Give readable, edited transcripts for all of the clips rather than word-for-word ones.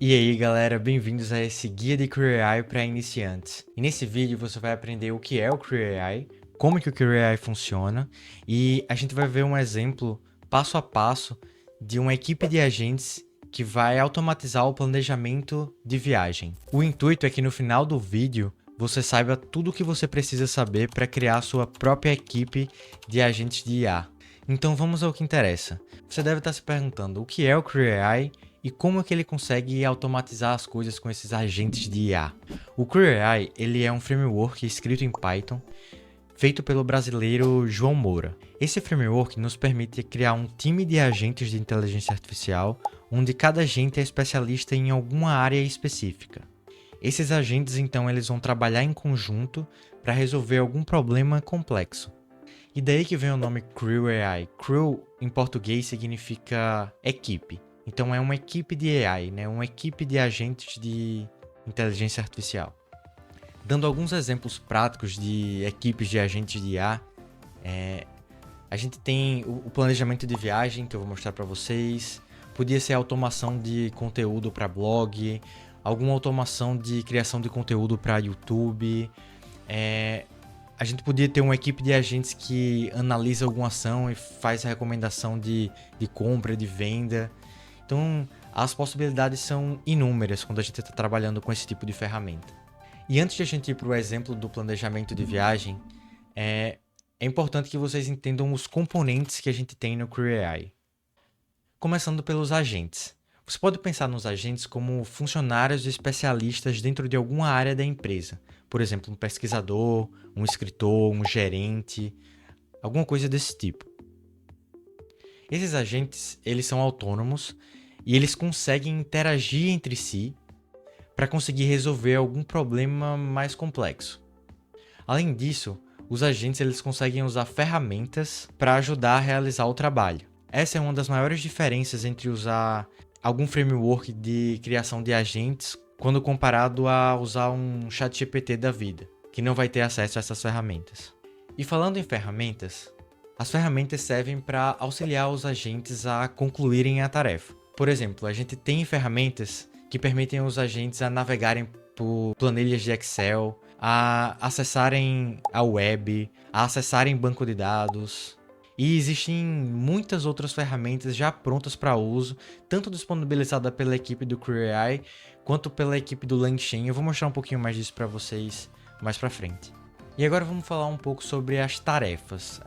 E aí galera, bem-vindos a esse guia de Career AI para iniciantes. E nesse vídeo você vai aprender o que é o Career AI, como que o Career AI funciona e a gente vai ver um exemplo passo a passo de uma equipe de agentes que vai automatizar o planejamento de viagem. O intuito é que no final do vídeo você saiba tudo o que você precisa saber para criar a sua própria equipe de agentes de IA. Então vamos ao que interessa. Você deve estar se perguntando o que é o Career AI e como é que ele consegue automatizar as coisas com esses agentes de IA. O Career AI ele é um framework escrito em Python, feito pelo brasileiro João Moura. Esse framework nos permite criar um time de agentes de inteligência artificial, onde cada agente é especialista em alguma área específica. Esses agentes então eles vão trabalhar em conjunto para resolver algum problema complexo. E daí que vem o nome Career AI. Crew em português significa equipe. Então é uma equipe de AI, né? Uma equipe de agentes de inteligência artificial. Dando alguns exemplos práticos de equipes de agentes de IA, a gente tem o planejamento de viagem, que eu vou mostrar para vocês. Podia ser automação de conteúdo para blog, alguma automação de criação de conteúdo para YouTube. A gente podia ter uma equipe de agentes que analisa alguma ação e faz a recomendação de compra, de venda. Então, as possibilidades são inúmeras quando a gente está trabalhando com esse tipo de ferramenta. E antes de a gente ir para o exemplo do planejamento de viagem, é importante que vocês entendam os componentes que a gente tem no Career AI. Começando pelos agentes. Você pode pensar nos agentes como funcionários especialistas dentro de alguma área da empresa. Por exemplo, um pesquisador, um escritor, um gerente, alguma coisa desse tipo. Esses agentes, eles são autônomos e eles conseguem interagir entre si para conseguir resolver algum problema mais complexo. Além disso, os agentes eles conseguem usar ferramentas para ajudar a realizar o trabalho. Essa é uma das maiores diferenças entre usar algum framework de criação de agentes quando comparado a usar um ChatGPT da vida, que não vai ter acesso a essas ferramentas. E falando em ferramentas, as ferramentas servem para auxiliar os agentes a concluírem a tarefa. Por exemplo, a gente tem ferramentas que permitem os agentes a navegarem por planilhas de Excel, a acessarem a web, a acessarem banco de dados. E existem muitas outras ferramentas já prontas para uso, tanto disponibilizadas pela equipe do Career AI, quanto pela equipe do LangChain. Eu vou mostrar um pouquinho mais disso para vocês mais para frente. E agora vamos falar um pouco sobre as tarefas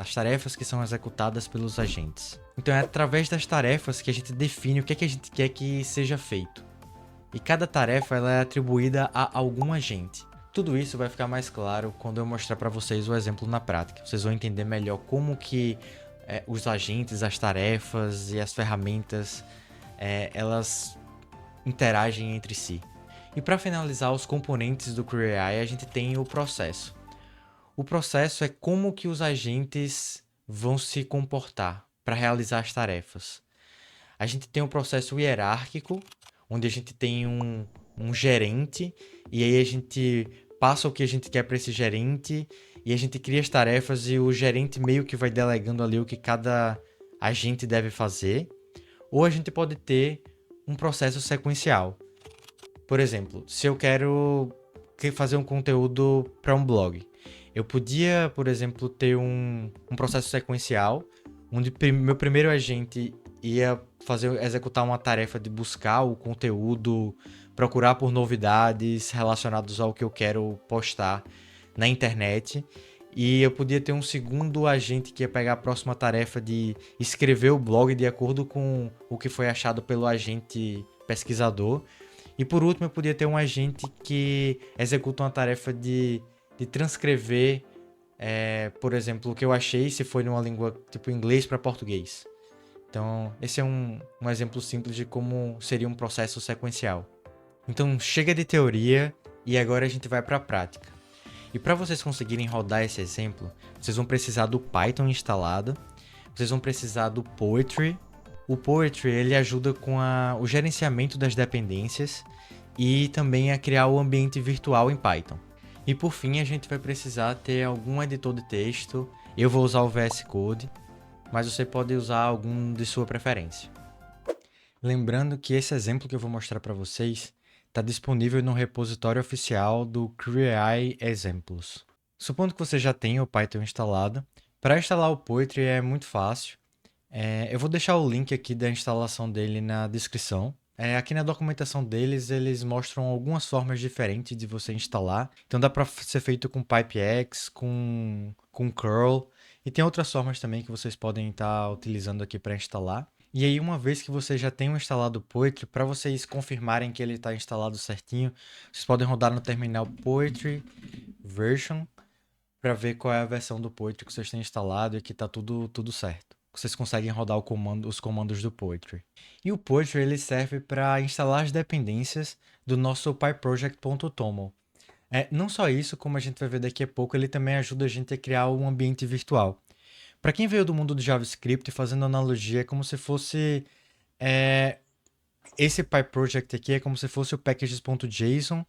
que são executadas pelos agentes. Então é através das tarefas que a gente define o que é que a gente quer que seja feito. E cada tarefa ela é atribuída a algum agente. Tudo isso vai ficar mais claro quando eu mostrar para vocês o exemplo na prática. Vocês vão entender melhor como que os agentes, as tarefas e as ferramentas elas interagem entre si. E para finalizar os componentes do Career AI, a gente tem o processo. O processo é como que os agentes vão se comportar para realizar as tarefas. A gente tem um processo hierárquico, onde a gente tem um gerente, e aí a gente passa o que a gente quer para esse gerente, e a gente cria as tarefas e o gerente meio que vai delegando ali o que cada agente deve fazer. Ou a gente pode ter um processo sequencial. Por exemplo, se eu quero fazer um conteúdo para um blog, eu podia, por exemplo, ter um processo sequencial, onde meu primeiro agente ia executar uma tarefa de buscar o conteúdo, procurar por novidades relacionadas ao que eu quero postar na internet. E eu podia ter um segundo agente que ia pegar a próxima tarefa de escrever o blog de acordo com o que foi achado pelo agente pesquisador. E por último, eu podia ter um agente que executa uma tarefa de transcrever, por exemplo, o que eu achei, se foi numa língua tipo inglês para português. Então, esse é um exemplo simples de como seria um processo sequencial. Então, chega de teoria e agora a gente vai para a prática. E para vocês conseguirem rodar esse exemplo, vocês vão precisar do Python instalado, vocês vão precisar do Poetry. O Poetry ele ajuda com o gerenciamento das dependências e também a criar o ambiente virtual em Python. E por fim, a gente vai precisar ter algum editor de texto. Eu vou usar o VS Code, mas você pode usar algum de sua preferência. Lembrando que esse exemplo que eu vou mostrar para vocês está disponível no repositório oficial do CrewAI Exemplos. Supondo que você já tenha o Python instalado, para instalar o Poetry é muito fácil. Eu vou deixar o link aqui da instalação dele na descrição. Aqui na documentação deles, eles mostram algumas formas diferentes de você instalar. Então dá para ser feito com PyPX, com curl, e tem outras formas também que vocês podem estar utilizando aqui para instalar. E aí, uma vez que vocês já tenham instalado o Poetry, para vocês confirmarem que ele está instalado certinho, vocês podem rodar no terminal Poetry Version para ver qual é a versão do Poetry que vocês têm instalado e que está tudo certo. Vocês conseguem rodar os comandos do Poetry. E o Poetry ele serve para instalar as dependências do nosso pyproject.toml. Não só isso, como a gente vai ver daqui a pouco, ele também ajuda a gente a criar um ambiente virtual. Para quem veio do mundo do JavaScript, fazendo analogia, é como se fosse é, esse PyProject aqui é como se fosse o packages.json,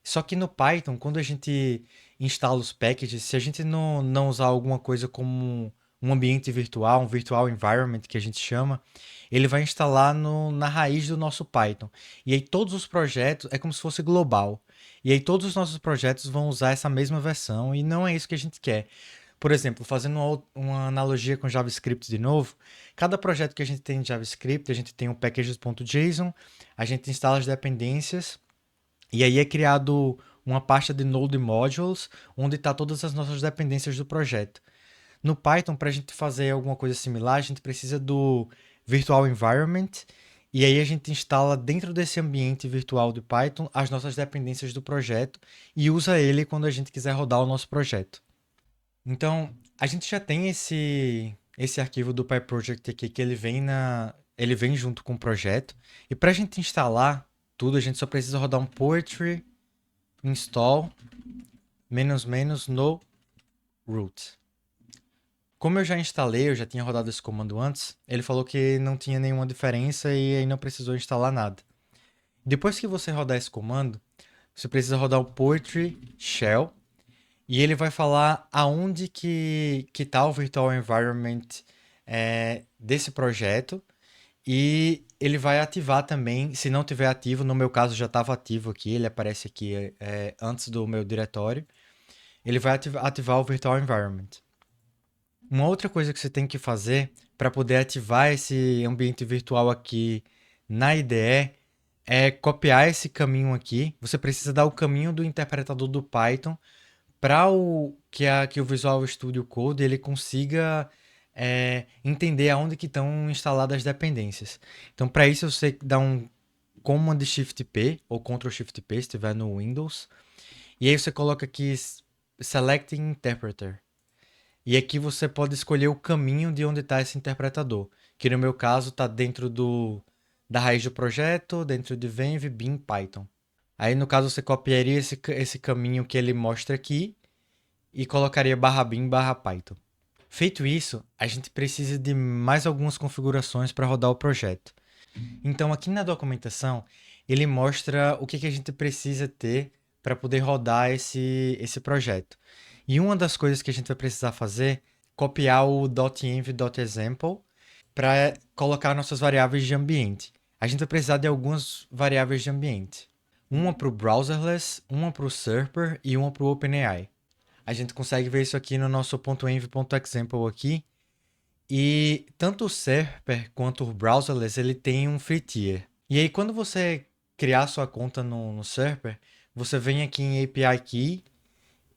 só que no Python, quando a gente instala os packages, se a gente não usar alguma coisa como um ambiente virtual, um virtual environment que a gente chama, ele vai instalar na raiz do nosso Python. E aí todos os projetos é como se fosse global. E aí todos os nossos projetos vão usar essa mesma versão e não é isso que a gente quer. Por exemplo, fazendo uma analogia com JavaScript de novo, cada projeto que a gente tem em JavaScript, a gente tem um packages.json, a gente instala as dependências e aí é criado uma pasta de Node Modules, onde está todas as nossas dependências do projeto. No Python, para a gente fazer alguma coisa similar, a gente precisa do Virtual Environment, e aí a gente instala dentro desse ambiente virtual do Python as nossas dependências do projeto e usa ele quando a gente quiser rodar o nosso projeto. Então, a gente já tem esse arquivo do PyProject aqui que ele vem junto com o projeto. E para a gente instalar tudo, a gente só precisa rodar um poetry install no root. Como eu já instalei, eu já tinha rodado esse comando antes, ele falou que não tinha nenhuma diferença e aí não precisou instalar nada. Depois que você rodar esse comando, você precisa rodar o poetry shell e ele vai falar aonde que tá o virtual environment desse projeto e ele vai ativar também, se não tiver ativo, no meu caso já estava ativo aqui, ele aparece aqui antes do meu diretório, ele vai ativar o virtual environment. Uma outra coisa que você tem que fazer para poder ativar esse ambiente virtual aqui na IDE é copiar esse caminho aqui. Você precisa dar o caminho do interpretador do Python para que o Visual Studio Code ele consiga entender aonde que estão instaladas as dependências. Então, para isso, você dá um Command Shift P ou Ctrl Shift P se estiver no Windows. E aí você coloca aqui Select Interpreter. E aqui você pode escolher o caminho de onde está esse interpretador, que no meu caso está dentro da raiz do projeto, dentro de Venv, bin, Python. Aí no caso você copiaria esse caminho que ele mostra aqui e colocaria /bin /python. Feito isso, a gente precisa de mais algumas configurações para rodar o projeto. Então aqui na documentação ele mostra o que a gente precisa ter para poder rodar esse projeto. E uma das coisas que a gente vai precisar fazer é copiar o .env.example para colocar nossas variáveis de ambiente. A gente vai precisar de algumas variáveis de ambiente. Uma para o browserless, uma para o Serper e uma para o OpenAI. A gente consegue ver isso aqui no nosso .env.example aqui. E tanto o Serper quanto o browserless ele tem um free tier. E aí quando você criar sua conta no Serper, você vem aqui em API Key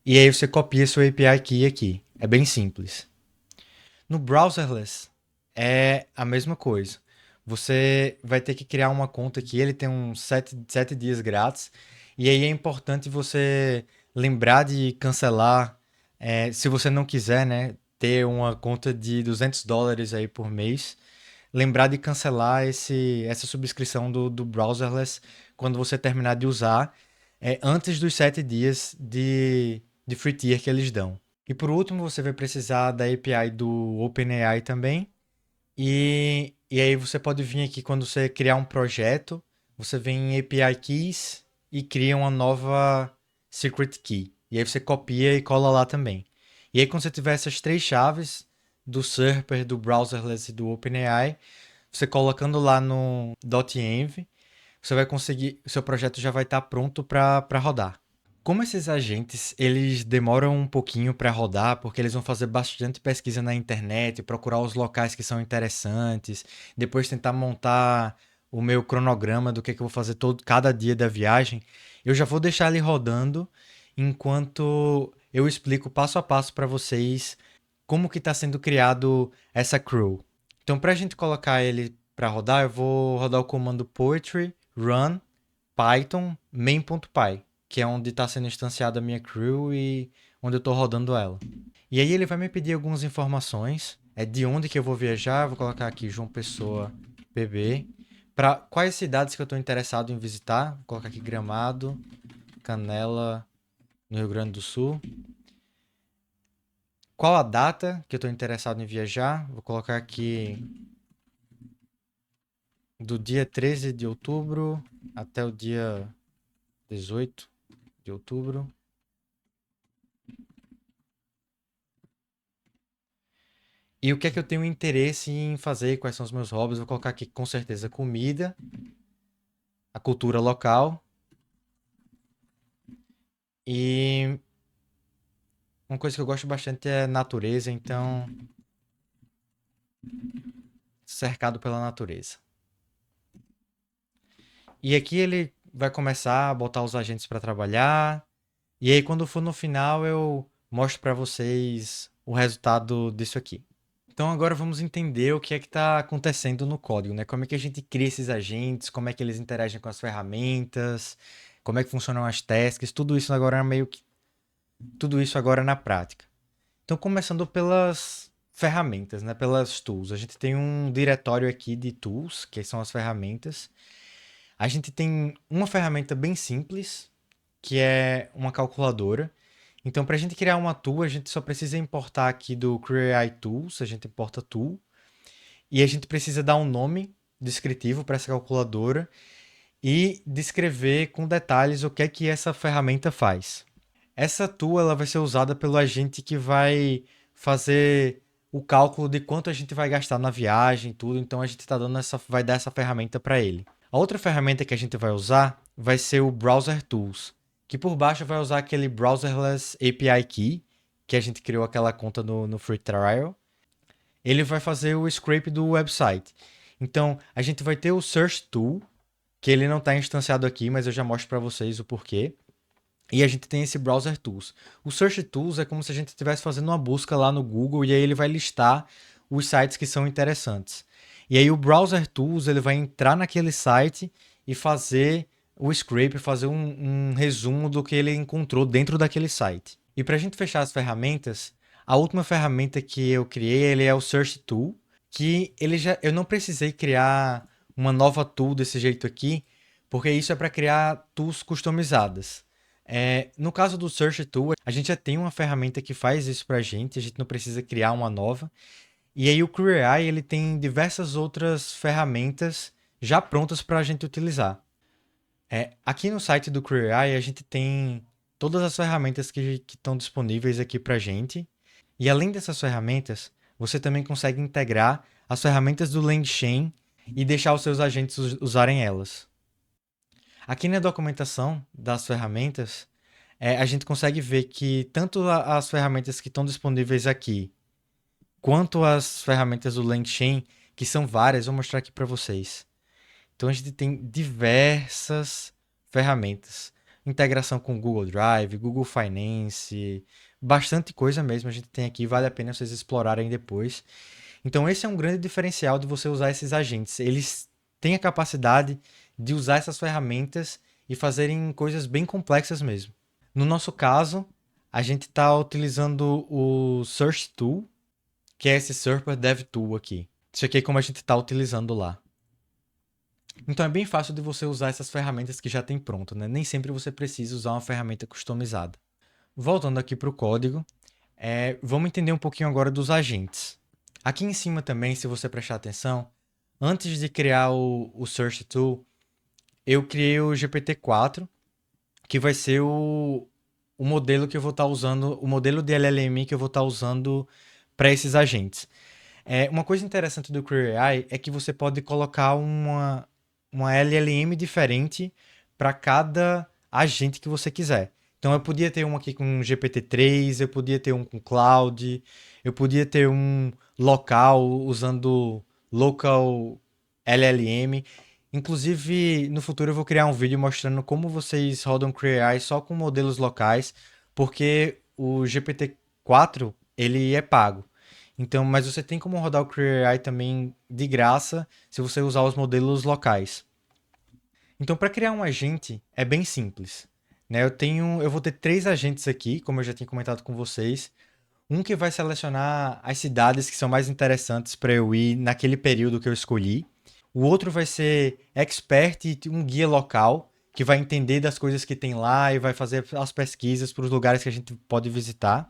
e aí você copia sua API Key aqui. É bem simples. No browserless é a mesma coisa. Você vai ter que criar uma conta aqui, ele tem uns 7 dias grátis. E aí é importante você lembrar de cancelar, se você não quiser, né, ter uma conta de $200 aí por mês. Lembrar de cancelar essa subscrição do browserless quando você terminar de usar, antes dos 7 dias de free tier que eles dão. E por último, você vai precisar da API do OpenAI também. E aí você pode vir aqui quando você criar um projeto, você vem em API Keys e cria uma nova Secret Key. E aí você copia e cola lá também. E aí quando você tiver essas três chaves, do Serper, do Browserless e do OpenAI, Você colocando lá no .env, você vai conseguir, o seu projeto já vai estar pronto para rodar. Como esses agentes, eles demoram um pouquinho para rodar, porque eles vão fazer bastante pesquisa na internet, procurar os locais que são interessantes, depois tentar montar o meu cronograma do que eu vou fazer cada dia da viagem, eu já vou deixar ele rodando enquanto eu explico passo a passo para vocês como que está sendo criado essa crew. Então, para a gente colocar ele para rodar, eu vou rodar o comando poetry run python main.py, que é onde está sendo instanciada a minha crew e onde eu estou rodando ela. E aí ele vai me pedir algumas informações, de onde que eu vou viajar, vou colocar aqui João Pessoa PB, para quais cidades que eu estou interessado em visitar, vou colocar aqui Gramado, Canela, no Rio Grande do Sul. Qual a data que eu estou interessado em viajar, vou colocar aqui do dia 13 de outubro até o dia 18 de outubro. E o que é que eu tenho interesse em fazer, quais são os meus hobbies. Vou colocar aqui com certeza comida, a cultura local e uma coisa que eu gosto bastante é natureza, então cercado pela natureza. E aqui ele vai começar a botar os agentes para trabalhar. E aí quando for no final eu mostro para vocês o resultado disso aqui. Então agora vamos entender o que é que está acontecendo no código, né? Como é que a gente cria esses agentes, como é que eles interagem com as ferramentas, como é que funcionam as tasks, tudo isso agora é meio que tudo isso agora na prática. Então começando pelas ferramentas, né? Pelas tools. A gente tem um diretório aqui de tools, que são as ferramentas. A gente tem uma ferramenta bem simples, que é uma calculadora. Então, para a gente criar uma tool, a gente só precisa importar aqui do Create Tools, a gente importa tool, e a gente precisa dar um nome descritivo para essa calculadora e descrever com detalhes o que é que essa ferramenta faz. Essa tool ela vai ser usada pelo agente que vai fazer o cálculo de quanto a gente vai gastar na viagem, tudo. Então a gente vai dar essa ferramenta para ele. A outra ferramenta que a gente vai usar vai ser o Browser Tools, que por baixo vai usar aquele Browserless API Key, que a gente criou aquela conta no Free Trial. Ele vai fazer o scrape do website. Então, a gente vai ter o Search Tool, que ele não está instanciado aqui, mas eu já mostro para vocês o porquê. E a gente tem esse Browser Tools. O Search Tools é como se a gente estivesse fazendo uma busca lá no Google e aí ele vai listar os sites que são interessantes. E aí o Browser Tools ele vai entrar naquele site e fazer o scrape, fazer um resumo do que ele encontrou dentro daquele site. E para a gente fechar as ferramentas, a última ferramenta que eu criei ele é o Search Tool, que eu não precisei criar uma nova tool desse jeito aqui, porque isso é para criar tools customizadas. No caso do Search Tool, a gente já tem uma ferramenta que faz isso pra gente, a gente não precisa criar uma nova. E aí o Query ele tem diversas outras ferramentas já prontas para a gente utilizar. Aqui no site do Query a gente tem todas as ferramentas que estão disponíveis aqui pra gente. E além dessas ferramentas, você também consegue integrar as ferramentas do LangChain e deixar os seus agentes usarem elas. Aqui na documentação das ferramentas, a gente consegue ver que tanto as ferramentas que estão disponíveis aqui, quanto as ferramentas do LangChain, que são várias, vou mostrar aqui para vocês. Então a gente tem diversas ferramentas. Integração com Google Drive, Google Finance, bastante coisa mesmo a gente tem aqui, vale a pena vocês explorarem depois. Então esse é um grande diferencial de você usar esses agentes. Eles têm a capacidade de usar essas ferramentas e fazerem coisas bem complexas mesmo. No nosso caso, a gente está utilizando o Search Tool, que é esse Serper Dev Tool aqui. Isso aqui é como a gente está utilizando lá. Então é bem fácil de você usar essas ferramentas que já tem pronto, né? Nem sempre você precisa usar uma ferramenta customizada. Voltando aqui para o código, vamos entender um pouquinho agora dos agentes. Aqui em cima também, se você prestar atenção, antes de criar o Search Tool, eu criei o GPT-4, que vai ser o modelo que eu vou estar usando, o modelo de LLM que eu vou estar usando para esses agentes. Uma coisa interessante do Query AI é que você pode colocar uma LLM diferente para cada agente que você quiser. Então eu podia ter um aqui com GPT-3, eu podia ter um com Cloud, eu podia ter um local usando Local LLM. Inclusive, no futuro eu vou criar um vídeo mostrando como vocês rodam Query AI só com modelos locais, porque o GPT-4 ele é pago. Então, mas você tem como rodar o Query AI também de graça se você usar os modelos locais. Então, para criar um agente é bem simples, né? Eu vou ter três agentes aqui, como eu já tinha comentado com vocês. Um que vai selecionar as cidades que são mais interessantes para eu ir naquele período que eu escolhi. O outro vai ser expert, um guia local que vai entender das coisas que tem lá e vai fazer as pesquisas para os lugares que a gente pode visitar.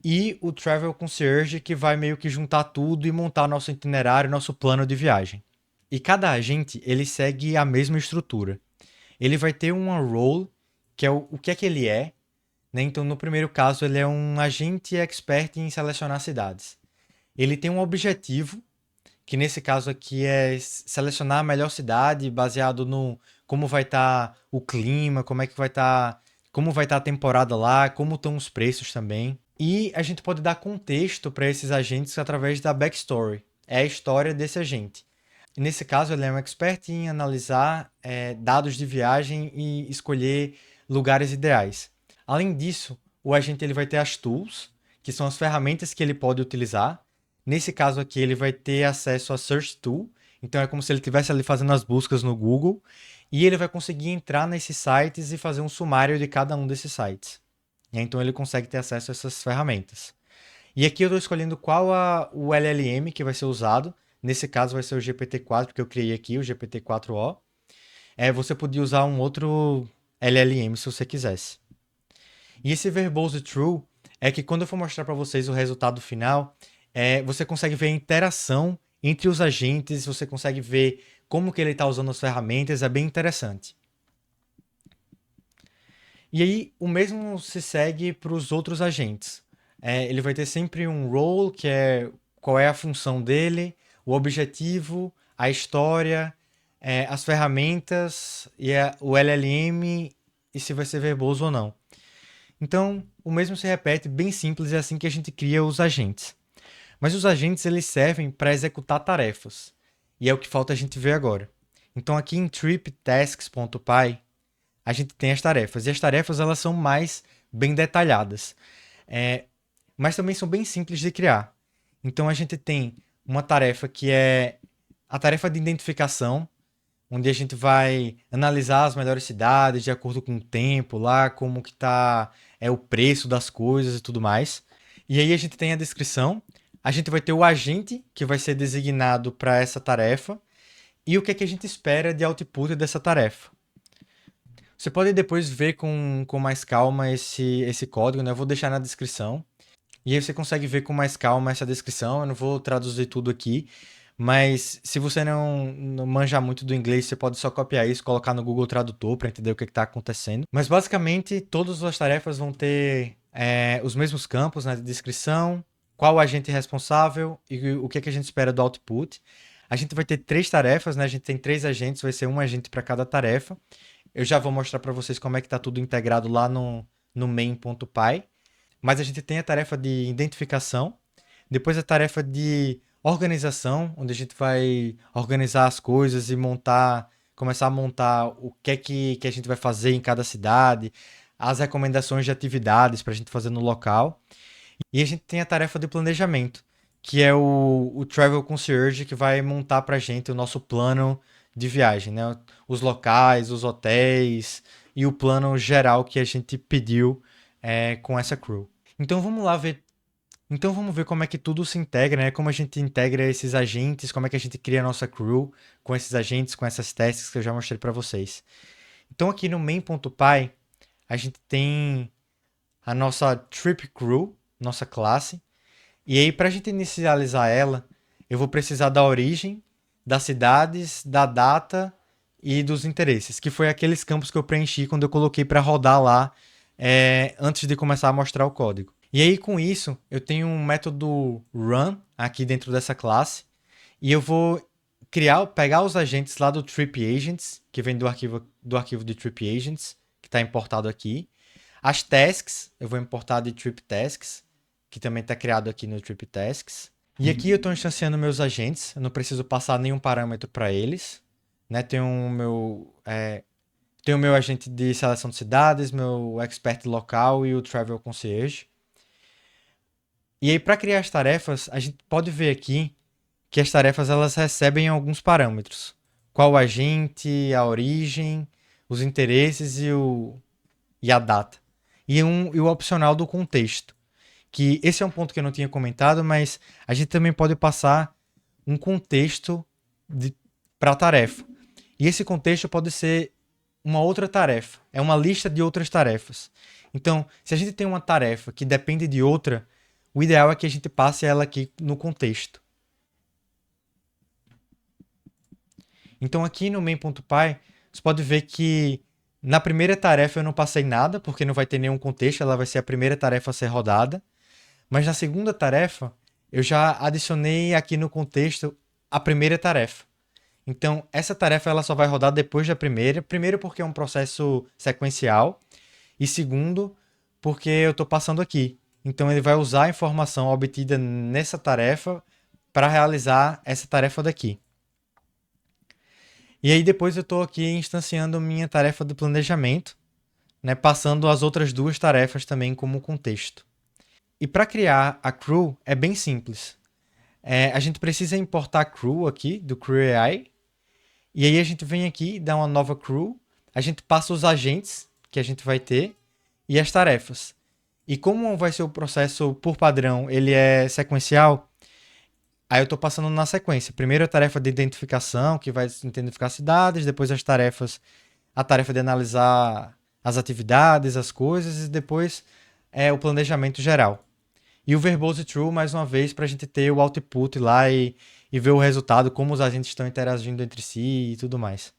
E o Travel Concierge, que vai meio que juntar tudo e montar nosso itinerário, nosso plano de viagem. E cada agente, ele segue a mesma estrutura. Ele vai ter uma role, que é o que é que ele é, né? Então, no primeiro caso, ele é um agente expert em selecionar cidades. Ele tem um objetivo, que nesse caso aqui é selecionar a melhor cidade, baseado no como vai estar o clima, como é que vai estar, como vai estar a temporada lá, como estão os preços também. E a gente pode dar contexto para esses agentes através da backstory. É a história desse agente. Nesse caso, ele é um expert em analisar dados de viagem e escolher lugares ideais. Além disso, o agente ele vai ter as tools, que são as ferramentas que ele pode utilizar. Nesse caso aqui, ele vai ter acesso a Search Tool, então é como se ele estivesse ali fazendo as buscas no Google, e ele vai conseguir entrar nesses sites e fazer um sumário de cada um desses sites. E aí, então ele consegue ter acesso a essas ferramentas. E aqui eu estou escolhendo o LLM que vai ser usado. Nesse caso vai ser o GPT-4 que eu criei aqui, o GPT-4o. Você podia usar um outro LLM se você quisesse. E esse verbose true é que quando eu for mostrar para vocês o resultado final, você consegue ver a interação entre os agentes, você consegue ver como que ele está usando as ferramentas, é bem interessante. E aí o mesmo se segue para os outros agentes. Ele vai ter sempre um role, que é qual é a função dele, o objetivo, a história, as ferramentas e o LLM e se vai ser verboso ou não. Então, o mesmo se repete, bem simples, é assim que a gente cria os agentes. Mas os agentes eles servem para executar tarefas. E é o que falta a gente ver agora. Então, aqui em triptasks.py, a gente tem as tarefas. E as tarefas elas são mais bem detalhadas. Mas também são bem simples de criar. Então, a gente tem uma tarefa que é a tarefa de identificação, onde a gente vai analisar as melhores cidades de acordo com o tempo lá, como que tá o preço das coisas e tudo mais. E aí a gente tem a descrição, a gente vai ter o agente que vai ser designado para essa tarefa e o que é que a gente espera de output dessa tarefa. Você pode depois ver com mais calma esse código, né? Eu vou deixar na descrição. E aí você consegue ver com mais calma essa descrição. Eu não vou traduzir tudo aqui, mas se você não manja muito do inglês, você pode só copiar isso, colocar no Google Tradutor para entender o que está acontecendo. Mas basicamente, todas as tarefas vão ter os mesmos campos na descrição, qual o agente responsável e o que, é que a gente espera do output. A gente vai ter três tarefas, né? A gente tem três agentes, vai ser um agente para cada tarefa. Eu já vou mostrar para vocês como é que está tudo integrado lá no main.py. Mas a gente tem a tarefa de identificação, depois a tarefa de organização, onde a gente vai organizar as coisas e começar a montar o que é que a gente vai fazer em cada cidade, as recomendações de atividades para a gente fazer no local. E a gente tem a tarefa de planejamento, que é o Travel Concierge, que vai montar para a gente o nosso plano de viagem, né? Os locais, os hotéis e o plano geral que a gente pediu com essa crew. Então vamos lá ver. Então vamos ver como é que tudo se integra, né? Como a gente integra esses agentes, como é que a gente cria a nossa crew com esses agentes, com essas tasks que eu já mostrei para vocês. Então aqui no main.py a gente tem a nossa trip crew, nossa classe. E aí para a gente inicializar ela, eu vou precisar da origem, das cidades, da data e dos interesses, que foi aqueles campos que eu preenchi quando eu coloquei para rodar lá antes de começar a mostrar o código. E aí, com isso, eu tenho um método run aqui dentro dessa classe e eu vou pegar os agentes lá do Trip Agents, que vem do arquivo de Trip Agents, que está importado aqui. As tasks, eu vou importar de Trip Tasks, que também está criado aqui no Trip Tasks. E aqui eu estou instanciando meus agentes, eu não preciso passar nenhum parâmetro para eles. Né? Tenho o meu agente de seleção de cidades, meu expert local e o Travel Concierge. E aí, para criar as tarefas, a gente pode ver aqui que as tarefas elas recebem alguns parâmetros. Qual agente, a origem, os interesses e a data. E o opcional do contexto. Que esse é um ponto que eu não tinha comentado, mas a gente também pode passar um contexto para a tarefa. E esse contexto pode ser uma outra tarefa. É uma lista de outras tarefas. Então, se a gente tem uma tarefa que depende de outra, o ideal é que a gente passe ela aqui no contexto. Então, aqui no main.py, você pode ver que na primeira tarefa eu não passei nada, porque não vai ter nenhum contexto, ela vai ser a primeira tarefa a ser rodada. Mas na segunda tarefa, eu já adicionei aqui no contexto a primeira tarefa. Então, essa tarefa ela só vai rodar depois da primeira. Primeiro, porque é um processo sequencial. E segundo, porque eu estou passando aqui. Então, ele vai usar a informação obtida nessa tarefa para realizar essa tarefa daqui. E aí, depois, eu estou aqui instanciando minha tarefa do planejamento, né, passando as outras duas tarefas também como contexto. E para criar a crew é bem simples. A gente precisa importar a crew aqui do Crew AI. E aí a gente vem aqui, dá uma nova crew. A gente passa os agentes que a gente vai ter e as tarefas. E como vai ser o processo por padrão, ele é sequencial, aí eu estou passando na sequência. Primeiro a tarefa de identificação, que vai identificar cidades, depois a tarefa de analisar as atividades, as coisas, e depois o planejamento geral. E o verbose true, mais uma vez, para a gente ter o output lá e ver o resultado, como os agentes estão interagindo entre si e tudo mais.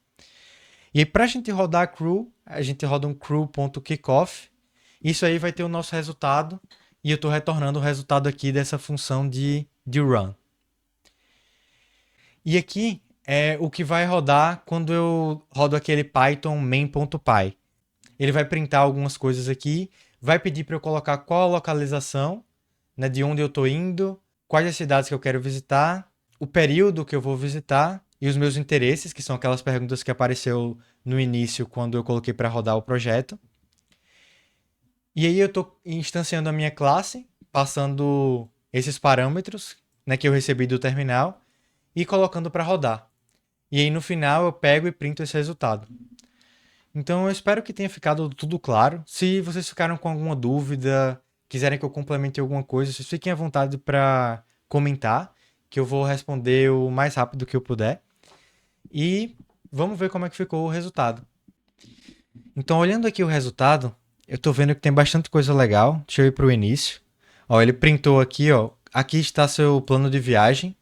E aí, para a gente rodar a crew, a gente roda um crew.kickoff. Isso aí vai ter o nosso resultado. E eu estou retornando o resultado aqui dessa função de run. E aqui é o que vai rodar quando eu rodo aquele Python main.py. Ele vai printar algumas coisas aqui, vai pedir para eu colocar qual a localização, né, de onde eu estou indo, quais as cidades que eu quero visitar, o período que eu vou visitar e os meus interesses, que são aquelas perguntas que apareceu no início quando eu coloquei para rodar o projeto. E aí eu estou instanciando a minha classe, passando esses parâmetros, né, que eu recebi do terminal e colocando para rodar. E aí no final eu pego e printo esse resultado. Então eu espero que tenha ficado tudo claro. Se vocês ficaram com alguma dúvida, quiserem que eu complemente alguma coisa, vocês fiquem à vontade para comentar, que eu vou responder o mais rápido que eu puder. E vamos ver como é que ficou o resultado. Então, olhando aqui o resultado, eu estou vendo que tem bastante coisa legal. Deixa eu ir para o início. Ó, ele printou aqui, ó. Aqui está seu plano de viagem,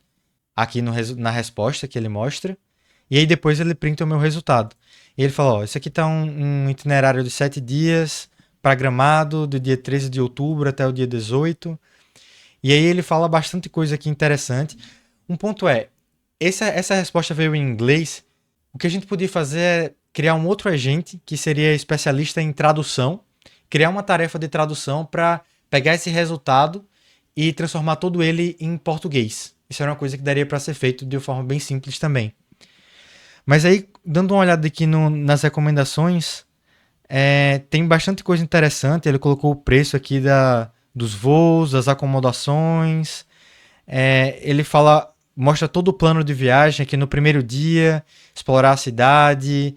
aqui na resposta que ele mostra. E aí depois ele printa o meu resultado. E ele fala, ó, esse aqui está um itinerário de 7 dias, programado do dia 13 de outubro até o dia 18. E aí ele fala bastante coisa aqui interessante. Um ponto essa resposta veio em inglês. O que a gente podia fazer é criar um outro agente que seria especialista em tradução, criar uma tarefa de tradução para pegar esse resultado e transformar todo ele em português. Isso era uma coisa que daria para ser feito de uma forma bem simples também. Mas aí, dando uma olhada aqui nas recomendações, tem bastante coisa interessante. Ele colocou o preço aqui dos voos, das acomodações. Ele mostra todo o plano de viagem aqui no primeiro dia, explorar a cidade.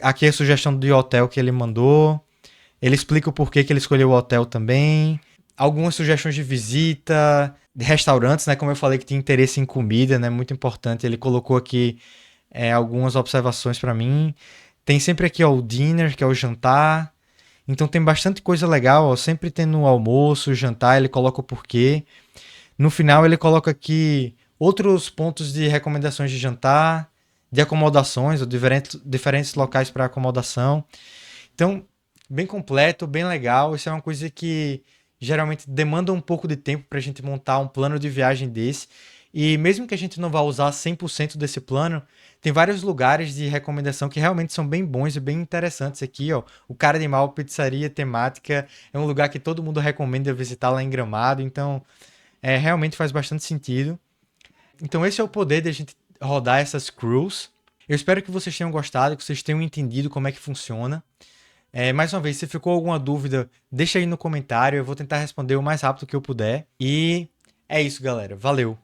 Aqui é a sugestão de hotel que ele mandou. Ele explica o porquê que ele escolheu o hotel também. Algumas sugestões de visita, de restaurantes, né? Como eu falei que tinha interesse em comida, né? Muito importante. Ele colocou aqui algumas observações para mim. Tem sempre aqui ó, o dinner, que é o jantar. Então tem bastante coisa legal. Ó, sempre tendo o almoço, o jantar, ele coloca o porquê. No final ele coloca aqui outros pontos de recomendações de jantar, de acomodações, ou diferentes locais para acomodação. Então, bem completo, bem legal. Isso é uma coisa que geralmente demanda um pouco de tempo para a gente montar um plano de viagem desse. E mesmo que a gente não vá usar 100% desse plano, tem vários lugares de recomendação que realmente são bem bons e bem interessantes aqui, ó. O Cara de Mal Pizzaria Temática é um lugar que todo mundo recomenda visitar lá em Gramado, então realmente faz bastante sentido. Então esse é o poder de a gente rodar essas crews. Eu espero que vocês tenham gostado, que vocês tenham entendido como é que funciona. Mais uma vez, se ficou alguma dúvida, deixa aí no comentário, eu vou tentar responder o mais rápido que eu puder. E é isso, galera. Valeu!